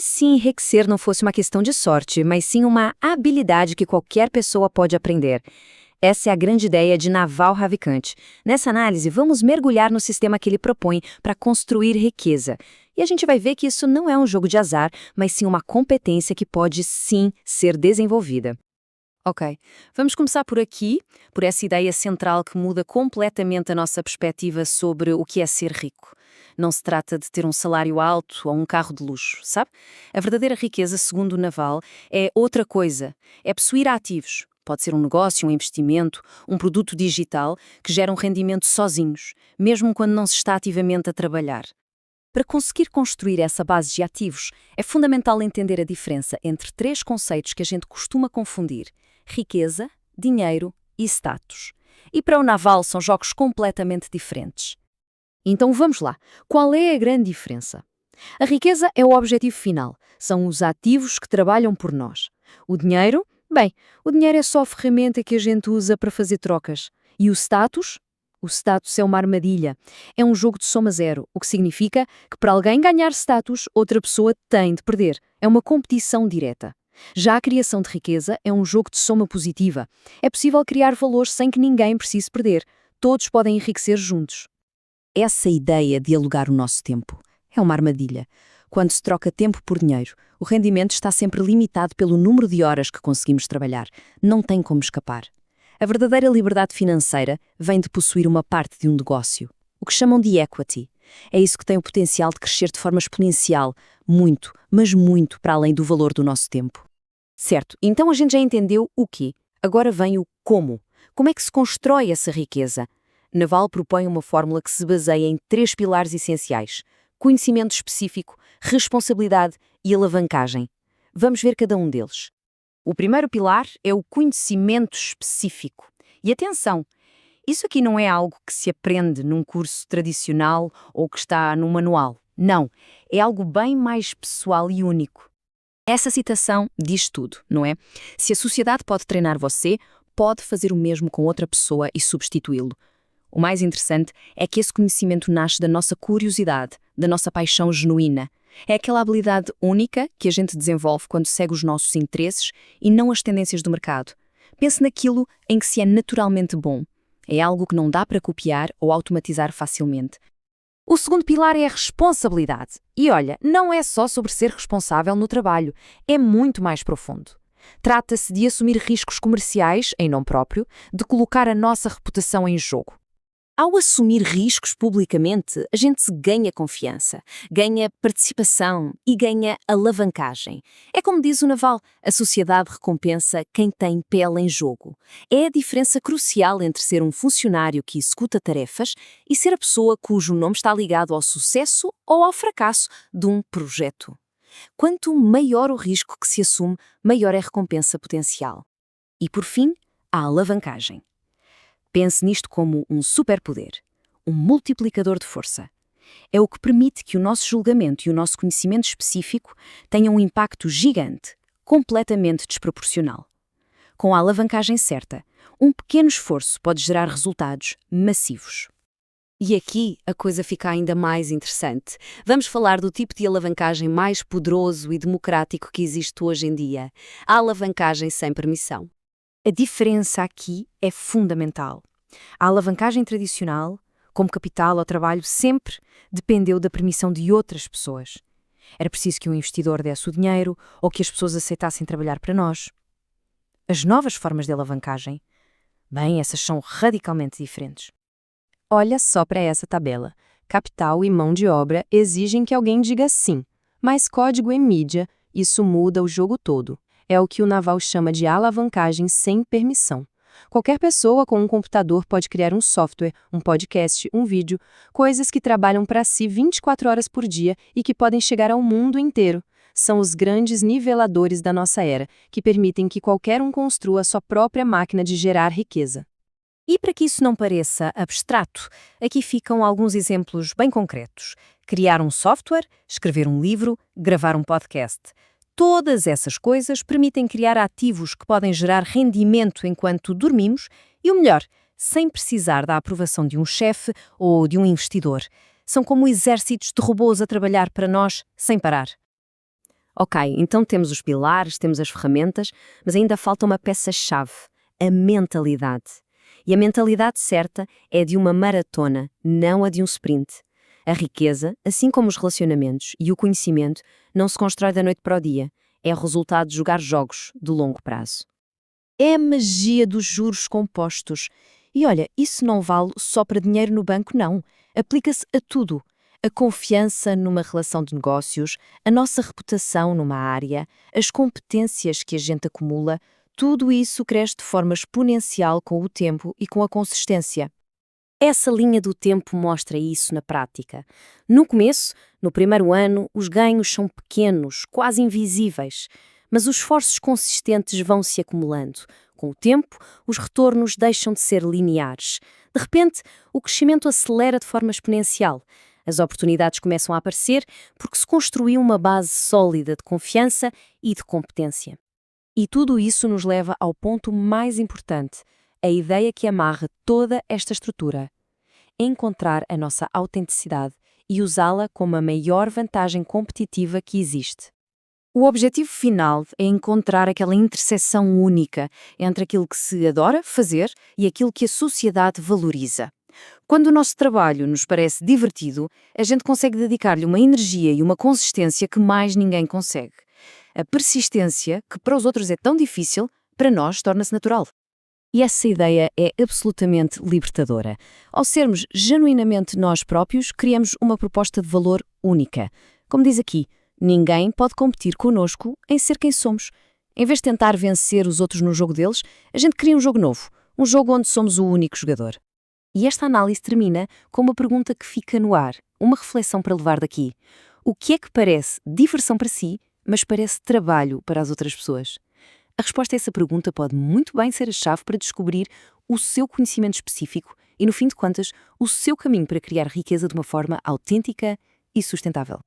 se enriquecer não fosse uma questão de sorte, mas sim uma habilidade que qualquer pessoa pode aprender? Essa é a grande ideia de Naval Ravikant. Nessa análise, vamos mergulhar no sistema que ele propõe para construir riqueza. E a gente vai ver que isso não é um jogo de azar, mas sim uma competência que pode sim ser desenvolvida. Ok, vamos começar por aqui, por essa ideia central que muda completamente a nossa perspectiva sobre o que é ser rico. Não se trata de ter um salário alto ou um carro de luxo, sabe? A verdadeira riqueza, segundo o Naval, é outra coisa. É possuir ativos. Pode ser um negócio, um investimento, um produto digital que gera um rendimento sozinhos, mesmo quando não se está ativamente a trabalhar. Para conseguir construir essa base de ativos, é fundamental entender a diferença entre três conceitos que a gente costuma confundir: riqueza, dinheiro e status. E para o Naval são jogos completamente diferentes. Então vamos lá. Qual é a grande diferença? A riqueza é o objetivo final. São os ativos que trabalham por nós. O dinheiro? Bem, o dinheiro é só a ferramenta que a gente usa para fazer trocas. E o status? O status é uma armadilha. É um jogo de soma zero, o que significa que para alguém ganhar status, outra pessoa tem de perder. É uma competição direta. Já a criação de riqueza é um jogo de soma positiva. É possível criar valores sem que ninguém precise perder. Todos podem enriquecer juntos. Essa ideia de alugar o nosso tempo é uma armadilha. Quando se troca tempo por dinheiro, o rendimento está sempre limitado pelo número de horas que conseguimos trabalhar. Não tem como escapar. A verdadeira liberdade financeira vem de possuir uma parte de um negócio, o que chamam de equity. É isso que tem o potencial de crescer de forma exponencial, muito, mas muito para além do valor do nosso tempo. Certo, então a gente já entendeu o quê. Agora vem o como. Como é que se constrói essa riqueza? Naval propõe uma fórmula que se baseia em três pilares essenciais: conhecimento específico, responsabilidade e alavancagem. Vamos ver cada um deles. O primeiro pilar é o conhecimento específico. E atenção, isso aqui não é algo que se aprende num curso tradicional ou que está num manual. Não, é algo bem mais pessoal e único. Essa citação diz tudo, não é? Se a sociedade pode treinar você, pode fazer o mesmo com outra pessoa e substituí-lo. O mais interessante é que esse conhecimento nasce da nossa curiosidade, da nossa paixão genuína. É aquela habilidade única que a gente desenvolve quando segue os nossos interesses e não as tendências do mercado. Pense naquilo em que se é naturalmente bom. É algo que não dá para copiar ou automatizar facilmente. O segundo pilar é a responsabilidade. E olha, não é só sobre ser responsável no trabalho, é muito mais profundo. Trata-se de assumir riscos comerciais em nome próprio, de colocar a nossa reputação em jogo. Ao assumir riscos publicamente, a gente ganha confiança, ganha participação e ganha alavancagem. É como diz o Naval, a sociedade recompensa quem tem pele em jogo. É a diferença crucial entre ser um funcionário que executa tarefas e ser a pessoa cujo nome está ligado ao sucesso ou ao fracasso de um projeto. Quanto maior o risco que se assume, maior é a recompensa potencial. E por fim, a alavancagem. Pense nisto como um superpoder, um multiplicador de força. É o que permite que o nosso julgamento e o nosso conhecimento específico tenham um impacto gigante, completamente desproporcional. Com a alavancagem certa, um pequeno esforço pode gerar resultados massivos. E aqui a coisa fica ainda mais interessante. Vamos falar do tipo de alavancagem mais poderoso e democrático que existe hoje em dia, a alavancagem sem permissão. A diferença aqui é fundamental. A alavancagem tradicional, como capital ou trabalho, sempre dependeu da permissão de outras pessoas. Era preciso que um investidor desse o dinheiro ou que as pessoas aceitassem trabalhar para nós. As novas formas de alavancagem, bem, essas são radicalmente diferentes. Olha só para essa tabela. Capital e mão de obra exigem que alguém diga sim, mas código e mídia, isso muda o jogo todo. É o que o Naval chama de alavancagem sem permissão. Qualquer pessoa com um computador pode criar um software, um podcast, um vídeo, coisas que trabalham para si 24 horas por dia e que podem chegar ao mundo inteiro. São os grandes niveladores da nossa era, que permitem que qualquer um construa sua própria máquina de gerar riqueza. E para que isso não pareça abstrato, aqui ficam alguns exemplos bem concretos. Criar um software, escrever um livro, gravar um podcast. Todas essas coisas permitem criar ativos que podem gerar rendimento enquanto dormimos e, o melhor, sem precisar da aprovação de um chefe ou de um investidor. São como exércitos de robôs a trabalhar para nós sem parar. Ok, então temos os pilares, temos as ferramentas, mas ainda falta uma peça-chave: a mentalidade. E a mentalidade certa é a de uma maratona, não a de um sprint. A riqueza, assim como os relacionamentos e o conhecimento, não se constrói da noite para o dia. É resultado de jogar jogos de longo prazo. É a magia dos juros compostos. E olha, isso não vale só para dinheiro no banco, não. Aplica-se a tudo. A confiança numa relação de negócios, a nossa reputação numa área, as competências que a gente acumula, tudo isso cresce de forma exponencial com o tempo e com a consistência. Essa linha do tempo mostra isso na prática. No começo, no primeiro ano, os ganhos são pequenos, quase invisíveis, mas os esforços consistentes vão se acumulando. Com o tempo, os retornos deixam de ser lineares. De repente, o crescimento acelera de forma exponencial. As oportunidades começam a aparecer porque se construiu uma base sólida de confiança e de competência. E tudo isso nos leva ao ponto mais importante, a ideia que amarra toda esta estrutura: encontrar a nossa autenticidade e usá-la como a maior vantagem competitiva que existe. O objetivo final é encontrar aquela interseção única entre aquilo que se adora fazer e aquilo que a sociedade valoriza. Quando o nosso trabalho nos parece divertido, a gente consegue dedicar-lhe uma energia e uma consistência que mais ninguém consegue. A persistência, que para os outros é tão difícil, para nós torna-se natural. E essa ideia é absolutamente libertadora. Ao sermos genuinamente nós próprios, criamos uma proposta de valor única. Como diz aqui, ninguém pode competir connosco em ser quem somos. Em vez de tentar vencer os outros no jogo deles, a gente cria um jogo novo, um jogo onde somos o único jogador. E esta análise termina com uma pergunta que fica no ar, uma reflexão para levar daqui. O que é que parece diversão para si, mas parece trabalho para as outras pessoas? A resposta a essa pergunta pode muito bem ser a chave para descobrir o seu conhecimento específico e, no fim de contas, o seu caminho para criar riqueza de uma forma autêntica e sustentável.